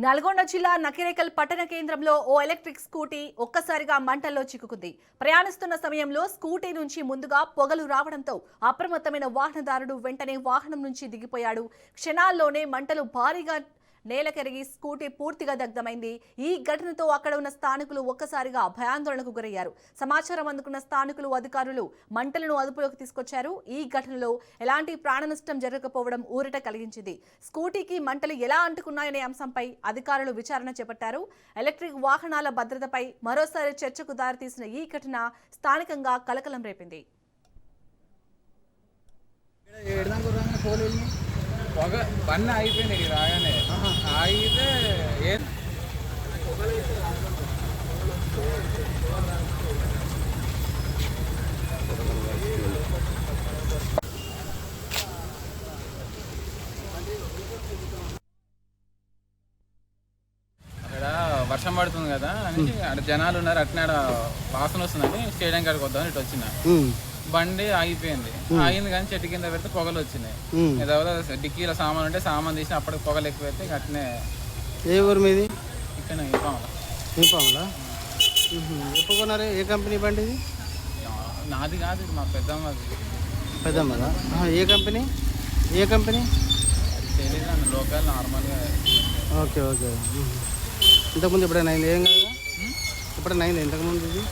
నల్గొండ జిల్లా నకిరేకల్ పట్టణ కేంద్రంలో ఓ ఎలక్ట్రిక్ స్కూటీ ఒక్కసారిగా మంటల్లో చిక్కుకుంది. ప్రయాణిస్తున్న సమయంలో స్కూటీ నుంచి ముందుగా పొగలు రావడంతో అప్రమత్తమైన వాహనదారుడు వెంటనే వాహనం నుంచి దిగిపోయాడు. క్షణాల్లోనే మంటలు భారీగా నేలకెరిగి స్కూటీ పూర్తిగా దగ్ధమైంది. ఈ ఘటనతో అక్కడ ఉన్న స్థానికులు ఒక్కసారిగా భయాందోళనకు గురయ్యారు. సమాచారం అందుకున్న స్థానికులు, అధికారులు మంటలను అదుపులోకి తీసుకొచ్చారు. ఈ ఘటనలో ఎలాంటి ప్రాణ నష్టం జరగకపోవడం ఊరట కలిగించింది. స్కూటీకి మంటలు ఎలా అంటుకున్నాయనే అంశంపై అధికారులు విచారణ చేపట్టారు. ఎలక్ట్రిక్ వాహనాల భద్రతపై మరోసారి చర్చకు దారితీసిన ఈ ఘటన స్థానికంగా కలకలం రేపింది. పొగ బండి ఆగిపోయింది. రాగానే ఆగితే అక్కడ వర్షం పడుతుంది కదా అని అక్కడ జనాలు ఉన్నారు. అట్నే వాసన వస్తుందని స్టేడియం కాడికి వద్దామని ఇటు వచ్చిన బండి ఆగిపోయింది. ఆగింది కానీ చెట్టు కింద పెడితే పొగలు వచ్చినాయి. ఏదో డిక్కీలో సామాన్ ఉంటే సామాన్ తీసి అప్పటికి పొగలు ఎక్కువైతే అట్నే. ఏ ఊరు మీది? ఇక్కడ పాములా. ఎప్పుడు కొన్నారు? ఏ కంపెనీ బండి ఇది? నాది కాదు, ఇది మా పెద్దమ్మదా. ఏ కంపెనీ? తెలీదు అన్న, లోకల్ నార్మల్గా. ఓకే. ఇంతకుముందు ఎప్పుడైనా అయింది? ఏం కదా ఎప్పుడైనా అయింది ఇంతకుముందు ఇది?